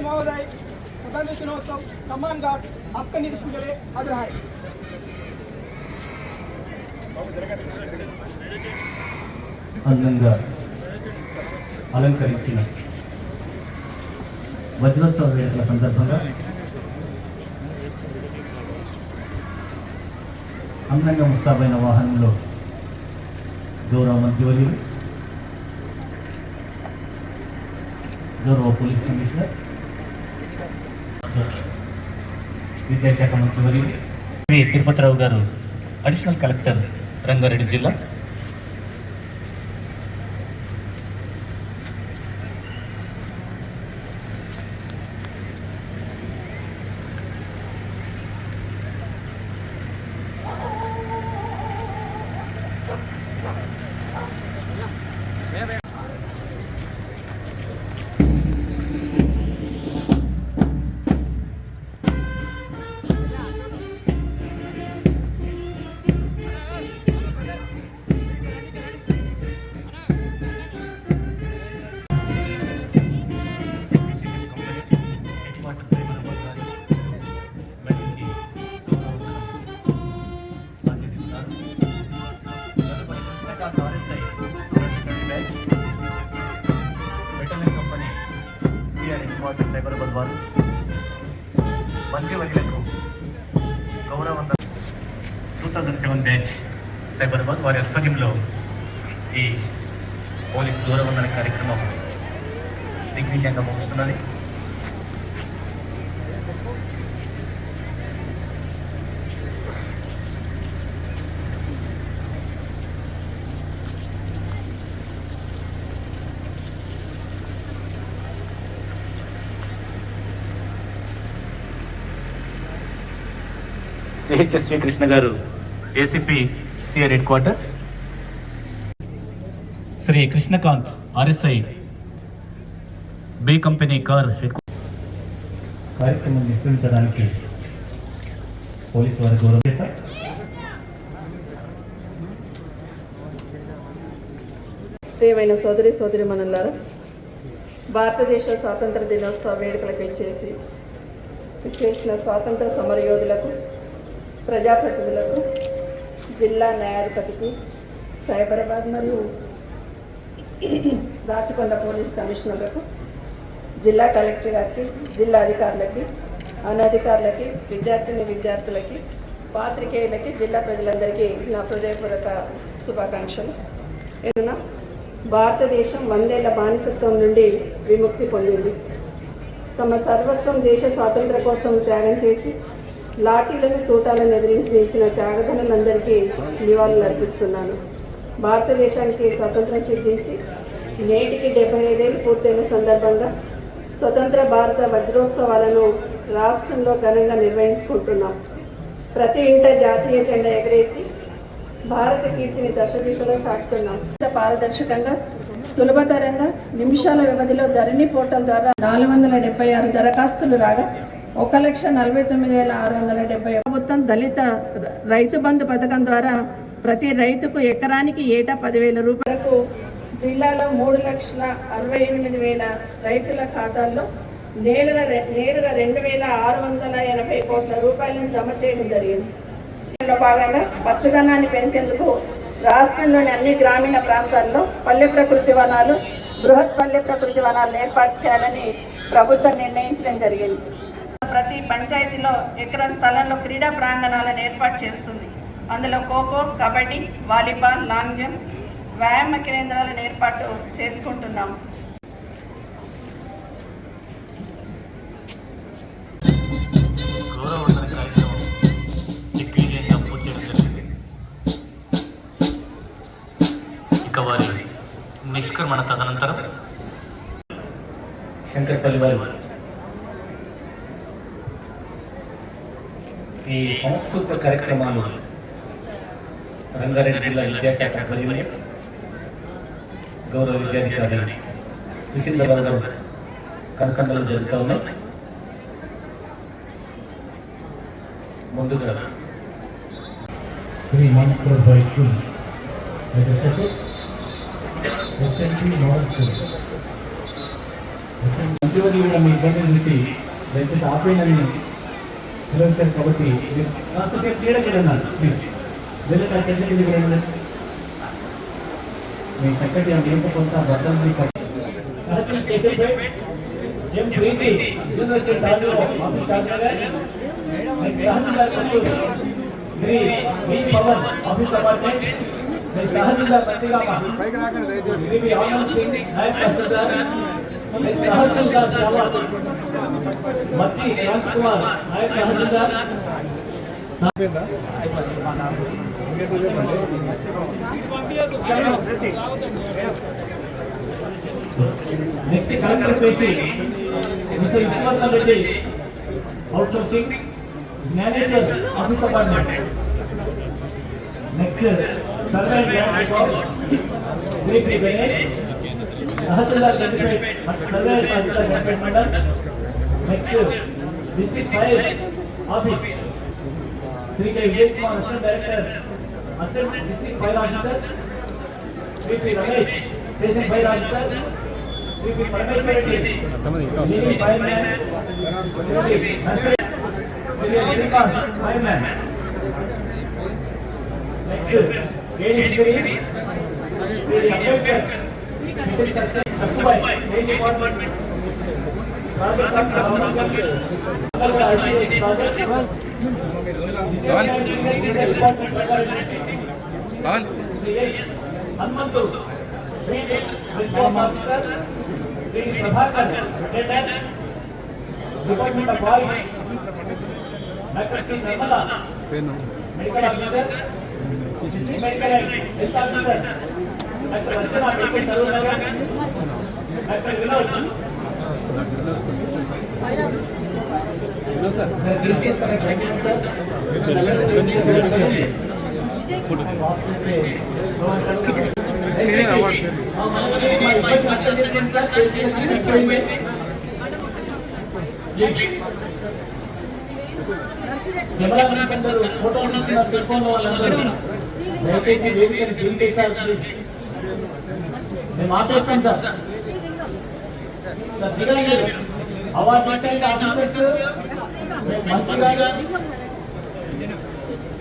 महोदय स्वतंत्र दिनोत्सव सम्मान गार्ड आपका निरीक्षण के लिए हाजिर है। అందంగా అలంకరించిన వజ్రోత్సవ వేడుకల సందర్భంగా అందంగా ముస్తాబైన వాహనంలో గౌరవ మంత్రివర్యులు, గౌరవ పోలీస్ కమిషనర్, విద్యాశాఖ మంత్రివర్యులు శ్రీ తిరుపతిరావు గారు, అడిషనల్ కలెక్టర్ రంగారెడ్డి జిల్లా, సైబరాబాద్ వారు మంత్రివర్యులకు గౌరవంద 2007 బ్యాచ్ సైబరాబాద్ వారి ఆధ్వర్యంలో ఈ పోలీస్ గౌరవందన కార్యక్రమం దిగ్విజయంగా ముగుస్తున్నది. సిహెచ్ఎస్వి కృష్ణ గారు, ACP CR headquarters, Shri Krishnakant RSI B company కార్ హెడ్ కార్యక్రమం విస్తరించడానికి పోలీసు వారి గౌరవ ప్రియమైన సోదరిమణులారా, భారతదేశ స్వాతంత్ర దినోత్సవ వేడుకలకు ఇచ్చేసిన స్వాతంత్ర సమరయోధులకు, ప్రజాప్రతినిధులకు, జిల్లా న్యాయాధిపతికి, సైబరాబాద్ మరియు రాచకొండ పోలీస్ కమిషనర్లకు, జిల్లా కలెక్టర్ గారికి, జిల్లా అధికారులకి, అనధికారులకి, విద్యార్థులకి, పాత్రికేయులకి, జిల్లా ప్రజలందరికీ నా హృదయపూర్వక శుభాకాంక్షలు. భారతదేశం 100 ఏళ్ల బానిసత్వం నుండి విముక్తి పొందింది. తమ సర్వస్వం దేశ స్వాతంత్ర కోసం త్యాగం చేసి లాఠీలను, తూటాలను ఎదిరించి నిలిచిన త్యాగధనులందరికీ నివాళులు అర్పిస్తున్నాను. భారతదేశానికి స్వతంత్రం సిద్ధించి నేటికి 75 ఏళ్ళు పూర్తయిన సందర్భంగా స్వతంత్ర భారత వజ్రోత్సవాలను రాష్ట్రంలో ఘనంగా నిర్వహించుకుంటున్నాం. ప్రతి ఇంట జాతీయ జెండా ఎగరేసి భారత కీర్తిని దశదిశలో చాటుతున్నాం. పారదర్శకంగా, సులభతరంగా నిమిషాల వ్యవధిలో ధరణి పోర్టల్ ద్వారా 476 దరఖాస్తులు రాగా 1,49,670 ప్రభుత్వం దళిత రైతు బంధు పథకం ద్వారా ప్రతి రైతుకు ఎకరానికి ఏటా 10,000 రూపాయలకు జిల్లాలో 3,68,000 రైతుల ఖాతాల్లో నేరుగా 2,680 కోట్ల రూపాయలను జమ చేయడం జరిగింది. ఇందులో భాగంగా పచ్చదనాన్ని పెంచేందుకు రాష్ట్రంలోని అన్ని గ్రామీణ ప్రాంతాల్లో పల్లె ప్రకృతి వనాలు, బృహత్ పల్లె ప్రకృతి వనాలను ఏర్పాటు చేయాలని ప్రభుత్వం నిర్ణయించడం జరిగింది. ప్రతి పంచాయతీలో ఎకరా స్థలంలో క్రీడా ప్రాంగణాలను ఏర్పాటు చేస్తుంది. అందులో kho kho, kabaddi, volleyball, long jump, వ్యాయామ కేంద్రాలను ఏర్పాటు చేసుకుంటున్నాము. ఇక వారి నిష్క్రమణ తదనంతరం శంకర్పల్లి వారి ఈ సాంస్కృతిక కార్యక్రమాలు రంగారెడ్డి జిల్లా విద్యాశాఖ ఆధ్వర్యంలో గౌరవ విద్యాధికారి సుశీంద్రరావు గారు కనసంబలు జరుగుతూ ఉన్నాయి. ముందుగా శ్రీ మాన్కర్ బై స్కూల్ ఎస్ఎన్పి మోడల్ స్కూల్ ఉద్యోగి కూడా మీ ఇబ్బంది నుంచి దయచేసి ఆపేయని నిర్వహించారు కాబట్టి కాస్తసేపు తీయడానికి అన్నారు. ప్లీజ్ వెళ్ళి ఆ చెట్ల కిందకి వెళ్ళండి. మీ చక్కటి ఆ మేపు కొంత భద్రతని మత్తి రాజ్ కుమార్ నాయక్ తహసీల్దార్ నెక్స్ట్ కలెక్టర్ పేషి mister Ismail Reddy outsourcing manager office apartment. Next servant Shri Ganesh tahsildar servant tahsildar mandal. Next district fire office Shri K Vijay Kumar assistant director assistant district fire officer. Shri Ramesh station fire officer. Shri Parameshwara Reddy fireman. Srikanth fireman. Next కేడి Shri Ambedkar department. Hanumanthu Prabhakar department of boys. Doctor Shri Nirmala medical officer. Medical health officer doctor Archana medical service Nagar. Doctor Vinod photo cell phone వాళ్ళందరూ దయచేసి వేదికని clean చేస్తారు. Please మేము ఆపేస్తాం sir. Award officers మంత్రి గారు,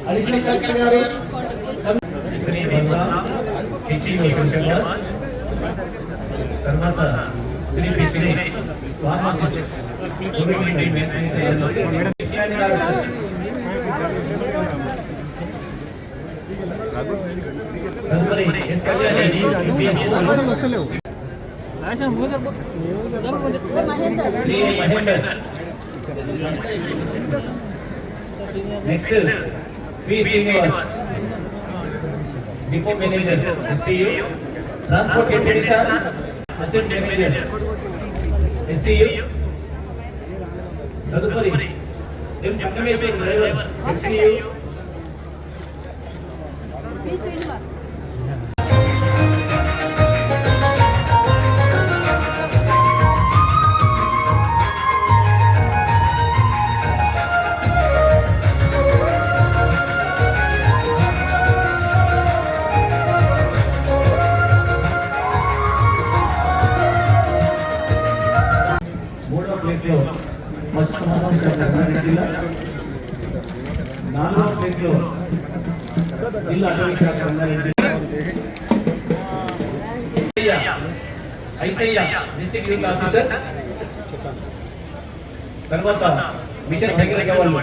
additional collector గారు, తర్వాత Shri pharmacist next P Srinivas depot manager SCU. Transport MPD sir assistant manager SCU. తదుపరి M Sangameshwar driver ఎస్సీయూ. మూడవ ప్లేస్ లో ఫస్ట్ సమావేశం రంగారెడ్డి జిల్లా, నాలుగవ ప్లేస్ లో జిల్లా అటవీ శాఖ Rangareddy Aisaiah district youth officer, తర్వాత మిషన్ భగీరథ వాళ్ళు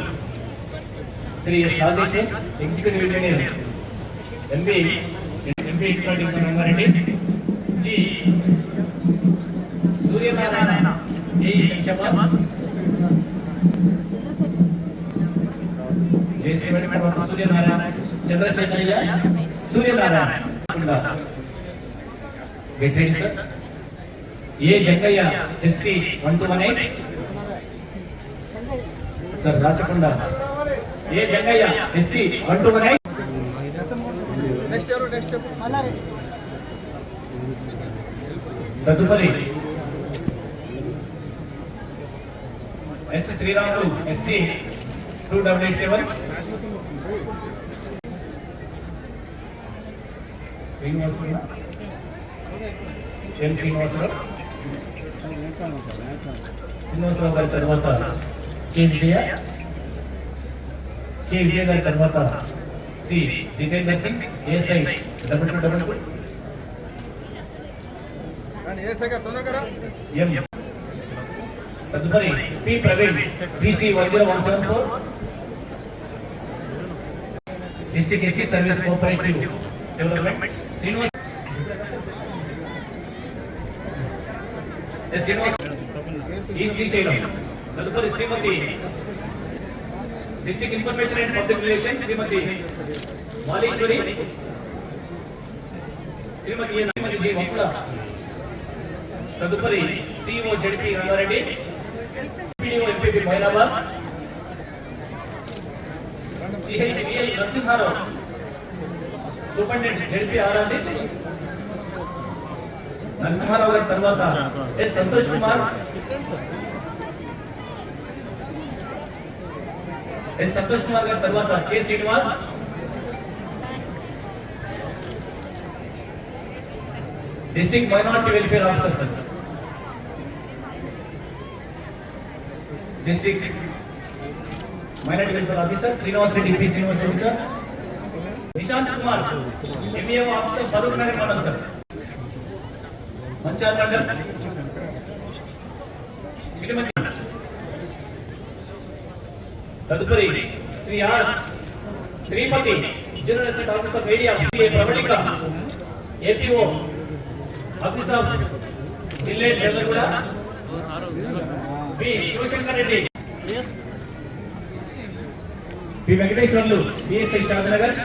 Shri S Rajesh executive engineer MP Rangareddy, G Suryanarayana A Shamshabad, Suryanarayana Chandrashekaraiah Suryanarayana A Jangaiah SC 1218 sir Rachakonda, A Jangaiah SC 1218. తదుపరి ఎస్ శ్రీరాములు ఎస్సీ 2887, శ్రీనివాసరావు గారి తర్వాత కే విజయ గారి తర్వాత C Jitender Singh ASI 2222 M. తదుపరి P Praveen PC 10174 district SC service cooperative development Srinivas ఈ శ్రీశైలం. తదుపరి Shrimati district information and public relation Shrimati Maleshwari, Shrimati G Vakula. తదుపరి CEO ZP Rangareddy, PDO MPP Moinabad, CHVL Narasimha Rao superintendent ZP RRD Narasimha Rao గారి తర్వాత ఎస్ సంతోష్ కుమార్, ఎస్ సంతోష్ కుమార్ గారి తర్వాత K Srinivas, district minority welfare officer sir, district minority welfare officer Srinivas Reddy P Srinivas Reddy sir, Nishant Kumar MEO officer Farooq Nagar మండలం sir, Manchal mandal Shrimati. తదుపరి Shri R Sripathi general assistant officer area Pravalika APO officer జిల్లేట్ Jaganguda, P Shivashankar Reddy, P Venkateswarlu PSI Shantinagar,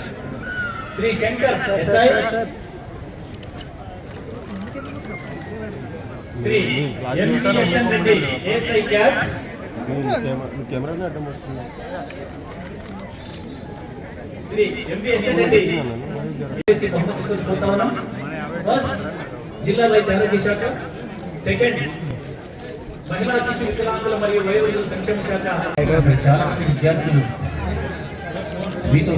Shri Shankar SI, Shri MSN Reddy ASI క్యాట్, Shri MSN Reddy first జిల్లా వైద్య ఆరోగ్య శాఖ, సెకండ్ మహిళా శిశు వికలాంగుల మరియు వయోవృద్ధుల సంక్షేమ శాఖ. చాలా మంది విద్యార్థులు మీతో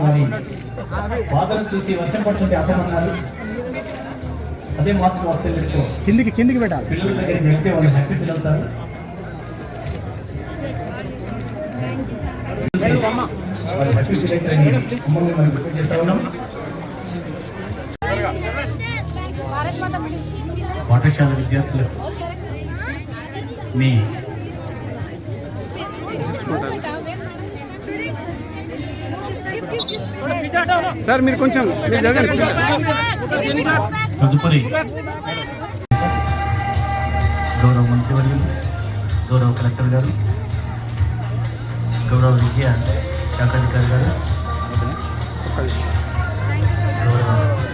వారి బాధను చూసి వర్షం పడుతుంటే అర్థమన్నారు. అదే మాత్రం వాత్సల్యంతో కిందికి పెట్టాలి. పిల్లల దగ్గరికి వెళ్తే వాళ్ళు హ్యాపీ ఫీల్ అవుతారు. వాళ్ళు హ్యాపీ ఫీల్ అవుతారని మమ్మల్ని మనం రిక్వెస్ట్ చేస్తా ఉన్నాం. పాఠశాల విద్యార్థులు మీ సార్ మీరు కొంచెం తదుపరి గౌరవ మంత్రివర్యులు, గౌరవ కలెక్టర్ గారు, గౌరవ విద్యా శాఖాధికారి గారు, గౌరవ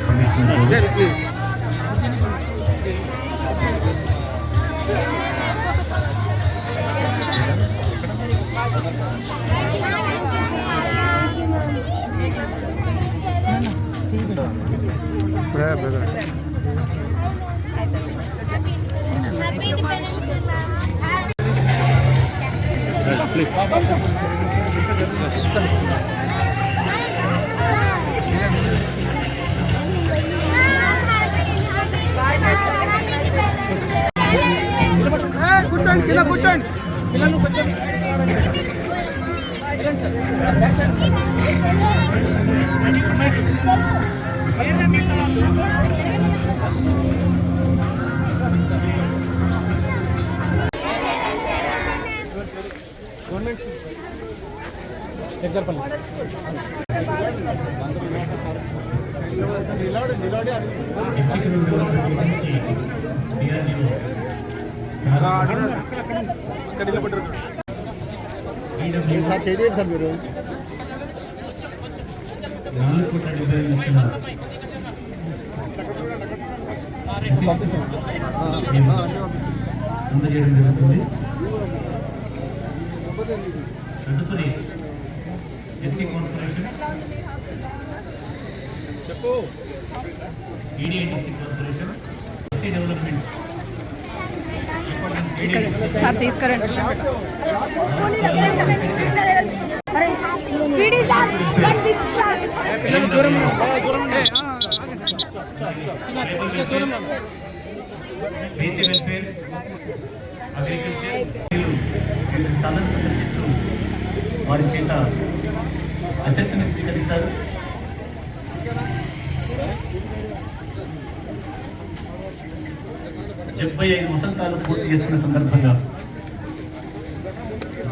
కమిషనర్ కూర్చోండి పిల్లలు కూర్చోండి సార్ చేయండి సార్ మీరు 4,70,000 లక్షల అందజేయడం జరుగుతుంది. తదుపరి SC corporation, EDITC corporation, SC development sir తీసుకురండి. బీసీ వెల్ఫేర్, అగ్రికల్చర్ స్థలం సందర్శిస్తూ వారి చేత అసెస్మెంట్ స్వీకరిస్తారు. డెబ్బై 75 వసంతాలు పూర్తి చేసుకున్న సందర్భంగా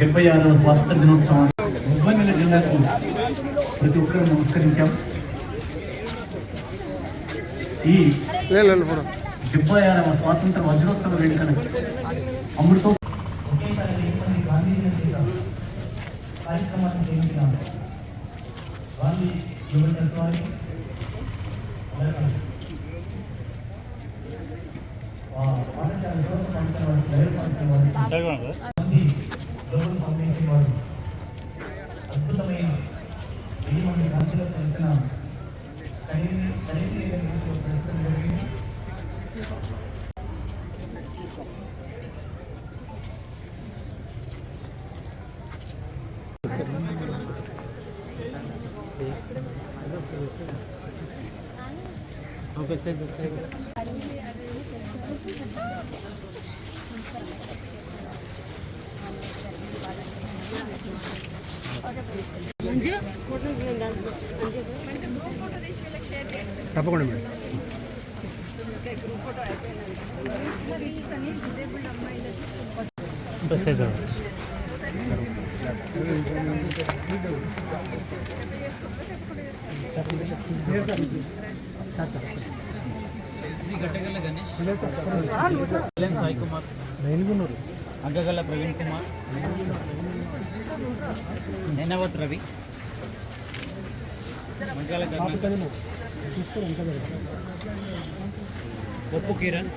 76వ స్వాతంత్ర దినోత్సవం ఉద్యమ జిల్లాకు ప్రతి ఒక్కరూ నమస్కరించాం. ఈ 76వ స్వాతంత్ర వజ్రోత్సవ వేడుకను అమృతో కార్యక్రమాన్ని చేయించిన గాంధీ యువతత్వాన్ని అద్భుతమైన 1000 మంది మంత్రుల కలిసిన జరిగింది. తప్పకుండా మేడం. గట్టగల్ల గణేష్, సాయి కుమార్, అగ్గగల్ల ప్రవీణ్ కుమార్, నేనవత్ రవి, మంచాల ఒప్పు కిరణ్,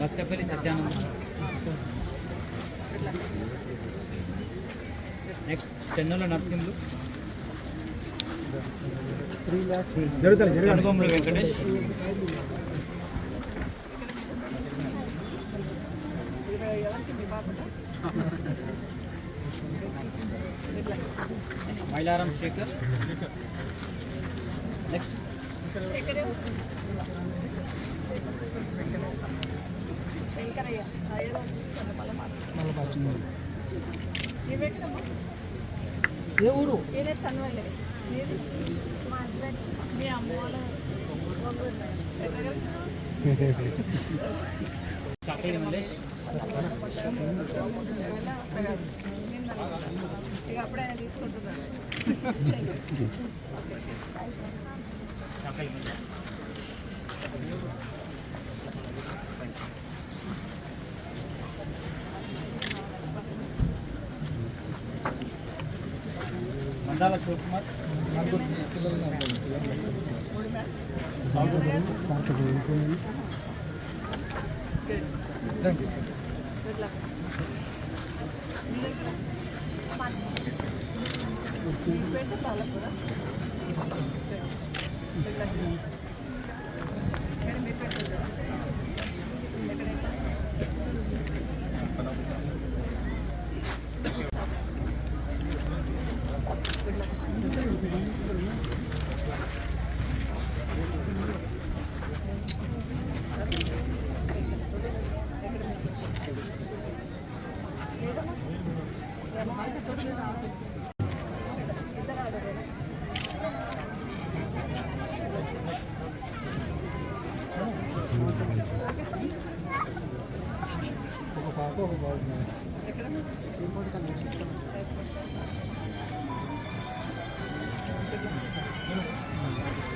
బస్కపల్లి సత్యానంద, నెక్స్ట్ చెన్నెల నరసింహులు, కనుగోముల వెంకటేష్, మైలారం శేఖర్, నెక్స్ట్ ఏ ఊరు మీ అమ్మ వాళ్ళ చాకలి మల్లేష్, ఇక అప్పుడైనా తీసుకుంటున్నాను. చాకలి మల్లేష్, మందాల శివకుమార్,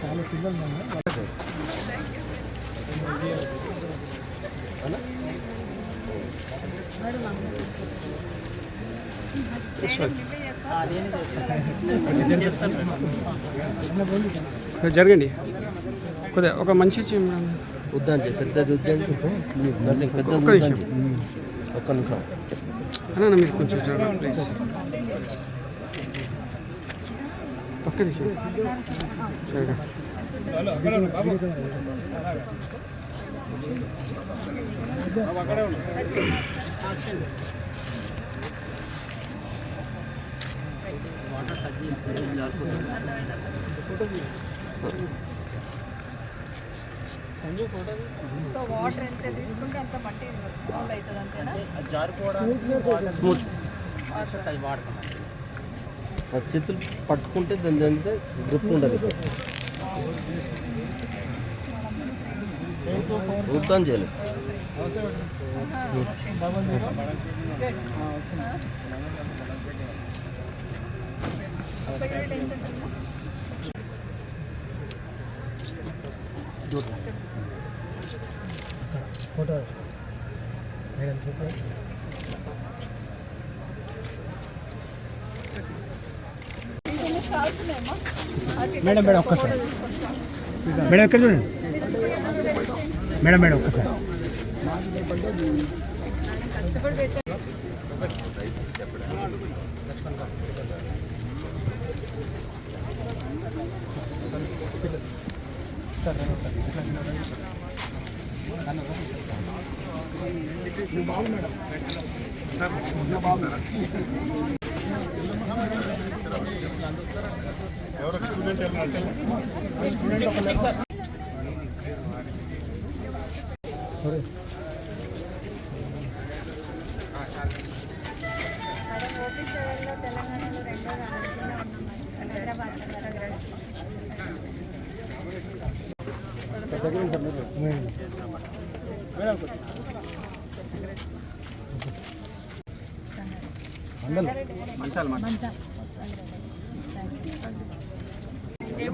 చాలా పిల్లలు జరగండి కొద్దిగా ఒక మంచి వద్దని పెద్దది వద్దని పెద్ద ఒక్క నిమిషం ఒక్క నిమిషం అన్న మీరు కొంచెం చూడండి ప్లీజ్ ఒక్క నిమిషం సరే సో వాటర్ ఎంత తీసుకుంటే అంత మట్టి ఫౌల్ అవుతుంది అంతేనా? స్మూత్ చేతులు పట్టుకుంటే దాని అంతా గ్రిప్ ఉండదు వద్దని చేయలేదు ఫోటో మేడం మేడం ఒక్కసారి మేడం ఎక్కడ చూడండి మేడం మేడం ఒక్కసారి తెలంగాణలో రెండో హైదరాబాద్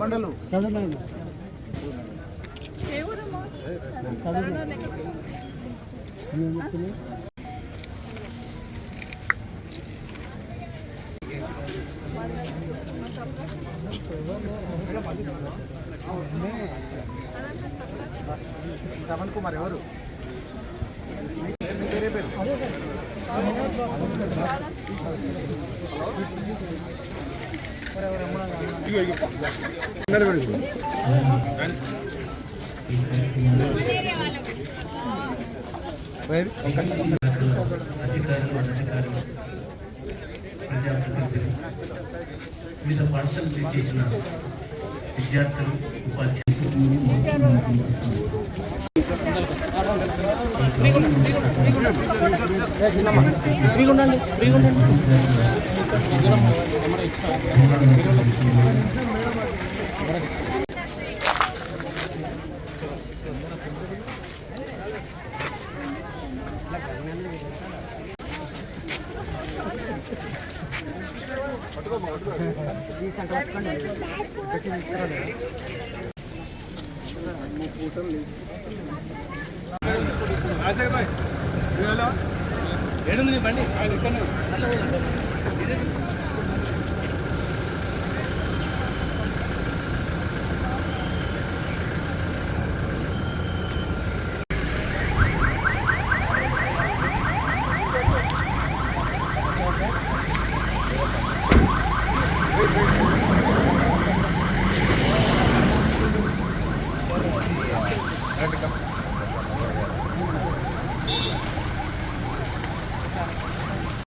మండలు శ్రవణ్ కుమార్ ఎవరు పేరే పేరు వివిధ పాఠశాలలు చేసిన విద్యార్థులు బండి